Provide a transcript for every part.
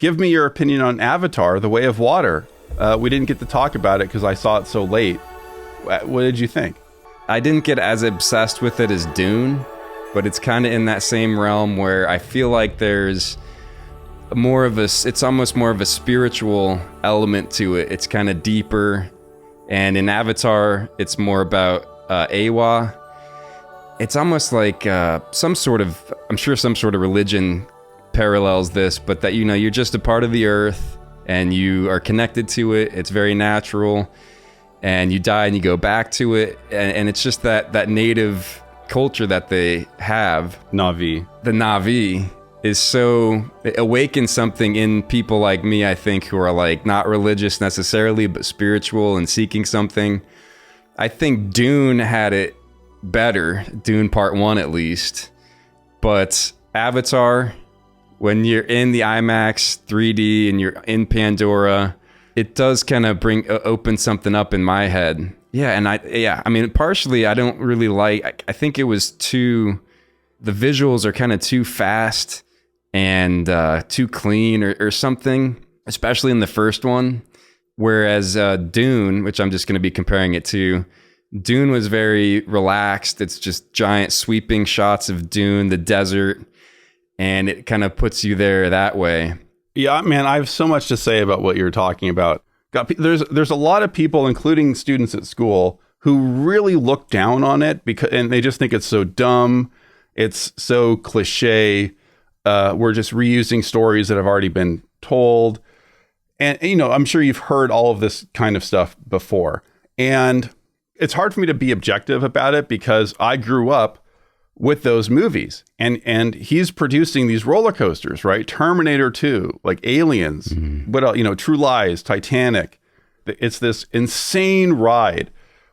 give me your opinion on Avatar, The Way of Water. We didn't get to talk about it because I saw it so late. What did you think? I didn't get as obsessed with it as Dune, but it's kind of in that same realm where I feel like there's it's almost more of a spiritual element to it. It's kind of deeper. And in Avatar, it's more about Awa. It's almost like some sort of religion parallels this, but that, you're just a part of the earth and you are connected to it. It's very natural, and you die and you go back to it. And it's just that native culture that they have. Na'vi. The Na'vi it awakens something in people like me, I think, who are like not religious necessarily, but spiritual and seeking something. I think Dune had it better, Dune Part 1 at least. But Avatar, when you're in the IMAX 3D and you're in Pandora, it does kind of open something up in my head. I mean, partially I don't really like, I think it was the visuals are kind of too fast and too clean or something, especially in the first one. Whereas Dune, which I'm just going to be comparing it to, Dune was very relaxed. It's just giant sweeping shots of Dune, the desert, and it kind of puts you there that way. Yeah, man, I have so much to say about what you're talking about. There's a lot of people, including students at school, who really look down on it and they just think it's so dumb. It's so cliche. We're just reusing stories that have already been told. And, I'm sure you've heard all of this kind of stuff before. And it's hard for me to be objective about it because I grew up with those movies, and he's producing these roller coasters, right? Terminator 2, like Aliens, what else, True Lies, Titanic. It's this insane ride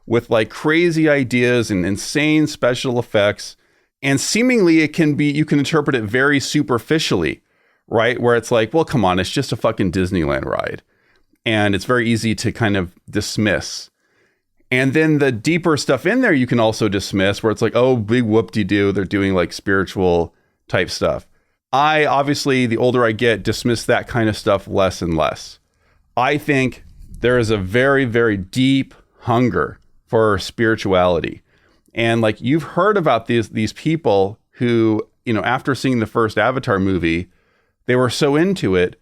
with like crazy ideas and insane special effects. And seemingly you can interpret it very superficially, right? Where it's like, well, come on, it's just a fucking Disneyland ride. And it's very easy to kind of dismiss. And then the deeper stuff in there, you can also dismiss, where it's like, oh, big whoop-de-doo. They're doing like spiritual type stuff. I obviously, the older I get, dismiss that kind of stuff less and less. I think there is a very, very deep hunger for spirituality. And like, you've heard about these people who, after seeing the first Avatar movie, they were so into it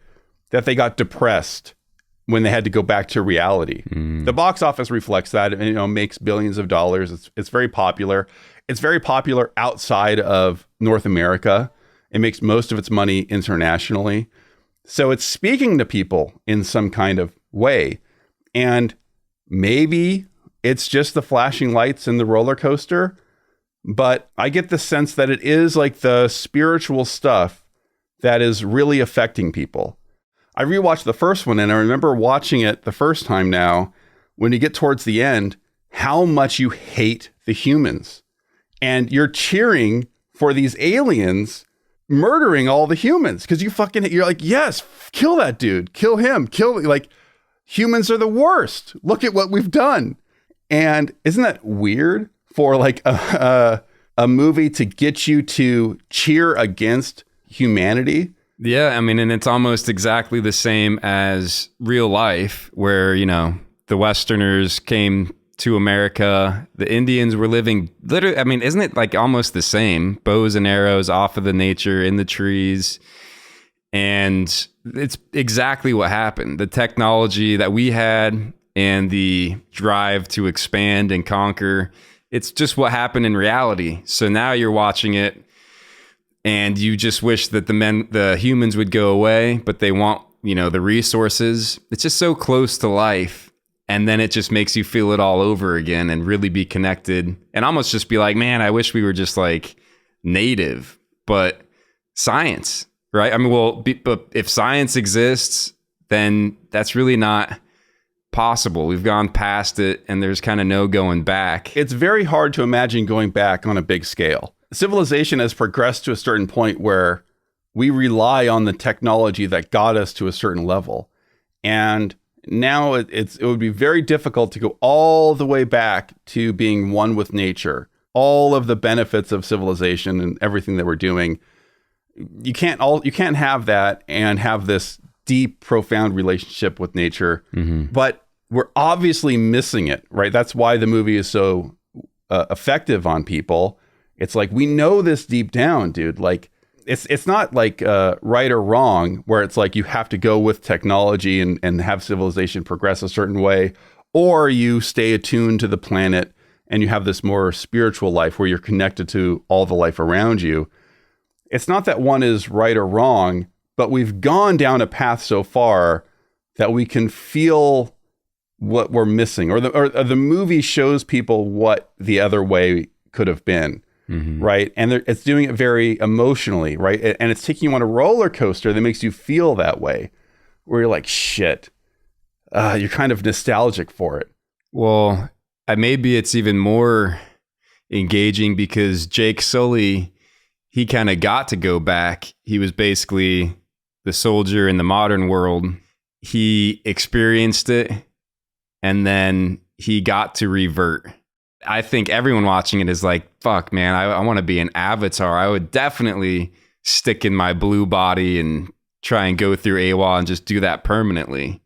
that they got depressed when they had to go back to reality. The box office reflects that, and makes billions of dollars. It's very popular. It's very popular outside of North America. It makes most of its money internationally. So it's speaking to people in some kind of way. And maybe it's just the flashing lights and the roller coaster, but I get the sense that it is like the spiritual stuff that is really affecting people. I rewatched the first one, and I remember watching it the first time now, when you get towards the end, how much you hate the humans. And you're cheering for these aliens murdering all the humans because you're like, yes, kill that dude, kill him, like, humans are the worst. Look at what we've done. And isn't that weird for like a movie to get you to cheer against humanity? Yeah, I mean, and it's almost exactly the same as real life, where, the Westerners came to America, the Indians were living literally, I mean, isn't it like almost the same? Bows and arrows off of the nature in the trees. And it's exactly what happened. The technology that we had and the drive to expand and conquer, it's just what happened in reality. So now you're watching it, and you just wish that the humans would go away, but they want, the resources. It's just so close to life. And then it just makes you feel it all over again and really be connected and almost just be like, man, I wish we were just like native, but science, right? I mean, but if science exists, then that's really not possible. We've gone past it, and there's kind of no going back. It's very hard to imagine going back on a big scale. Civilization has progressed to a certain point where we rely on the technology that got us to a certain level. And now it would be very difficult to go all the way back to being one with nature. All of the benefits of civilization and everything that we're doing. You can't have that and have this deep, profound relationship with nature, but we're obviously missing it, right? That's why the movie is so effective on people. It's like, we know this deep down, dude. Like, it's not like right or wrong, where it's like you have to go with technology and have civilization progress a certain way, or you stay attuned to the planet and you have this more spiritual life where you're connected to all the life around you. It's not that one is right or wrong, but we've gone down a path so far that we can feel what we're missing, or the movie shows people what the other way could have been, right? And it's doing it very emotionally, right? And it's taking you on a roller coaster that makes you feel that way, where you're like, shit, you're kind of nostalgic for it. Well, maybe it's even more engaging because Jake Sully, he kind of got to go back. He was basically the soldier in the modern world. He experienced it, and then he got to revert. I think everyone watching it is like, fuck, man, I want to be an avatar. I would definitely stick in my blue body and try and go through AWOL and just do that permanently.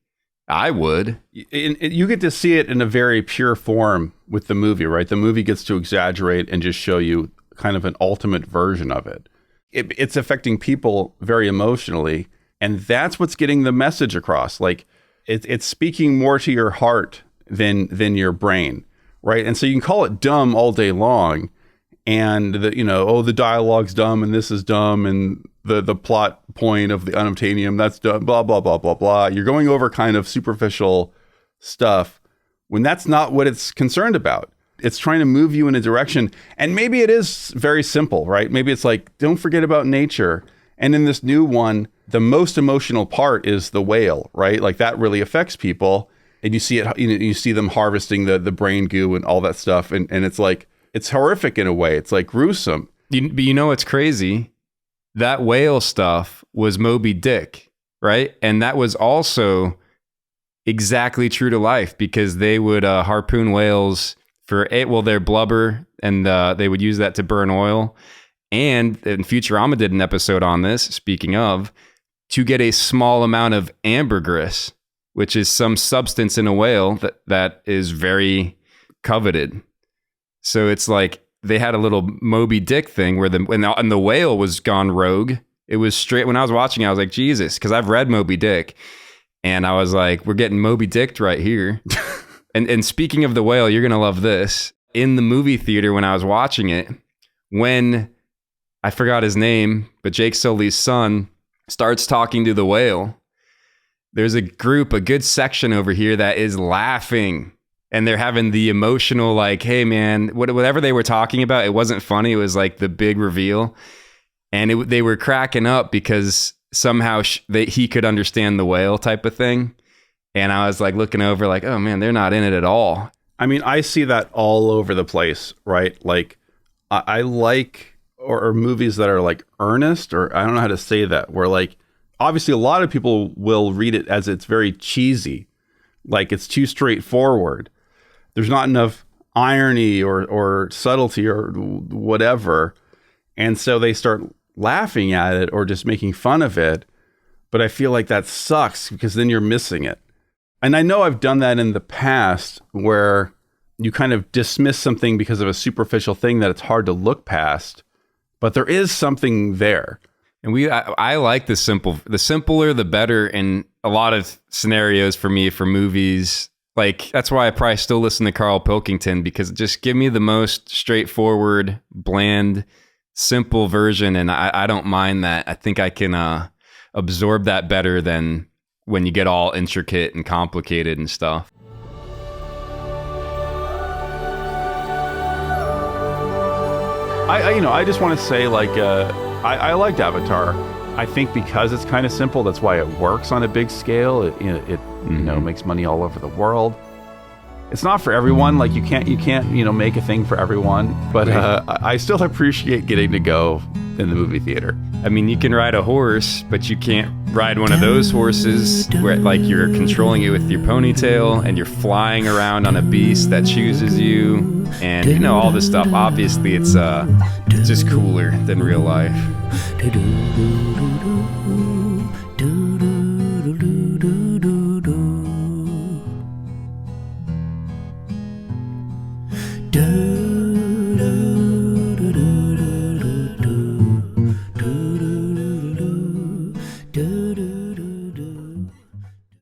I would. You get to see it in a very pure form with the movie, right? The movie gets to exaggerate and just show you kind of an ultimate version of it. It's affecting people very emotionally, and that's what's getting the message across. Like, it's speaking more to your heart than your brain, right? And so you can call it dumb all day long, and the dialogue's dumb and this is dumb and the plot point of the unobtainium, that's dumb, blah blah blah blah blah. You're going over kind of superficial stuff when that's not what it's concerned about. It's trying to move you in a direction, and maybe it is very simple, right? Maybe it's like, don't forget about nature. And in this new one, the most emotional part is the whale, right? Like, that really affects people, and you see it. You see them harvesting the brain goo and all that stuff, and it's like, it's horrific in a way. It's like gruesome. But you know what's crazy? That whale stuff was Moby Dick, right? And that was also exactly true to life, because they would harpoon whales for their blubber, and they would use that to burn oil. And Futurama did an episode on this, speaking of, to get a small amount of ambergris, which is some substance in a whale that is very coveted. So it's like they had a little Moby Dick thing where when the whale was gone rogue. It was straight. When I was watching, I was like, Jesus, because I've read Moby Dick, and I was like, we're getting Moby Dicked right here. And speaking of the whale, you're gonna love this. In the movie theater when I was watching it, when I forgot his name, but Jake Sully's son starts talking to the whale, there's a good section over here that is laughing. And they're having the emotional, like, hey, man, whatever they were talking about, it wasn't funny. It was like the big reveal. And they were cracking up because somehow he could understand the whale type of thing. And I was like looking over like, oh, man, they're not in it at all. I mean, I see that all over the place, right? Like, I like or movies that are like earnest, or I don't know how to say that, where like, obviously a lot of people will read it as it's very cheesy. Like, it's too straightforward. There's not enough irony or subtlety or whatever. And so they start laughing at it or just making fun of it. But I feel like that sucks, because then you're missing it. And I know I've done that in the past, where you kind of dismiss something because of a superficial thing that it's hard to look past, but there is something there. And I like the simpler, the better in a lot of scenarios for me, for movies. Like, that's why I probably still listen to Carl Pilkington, because just give me the most straightforward, bland, simple version. And I don't mind that. I think I can absorb that better than when you get all intricate and complicated and stuff. I just want to say, like, I liked Avatar. I think because it's kind of simple, that's why it works on a big scale. It makes money all over the world. It's not for everyone. Like, you can't make a thing for everyone. But I still appreciate getting to go in the movie theater. I mean, you can ride a horse, but you can't ride one of those horses where, like, you're controlling it with your ponytail and you're flying around on a beast that chooses you, and all this stuff. Obviously, it's just cooler than real life. Dune.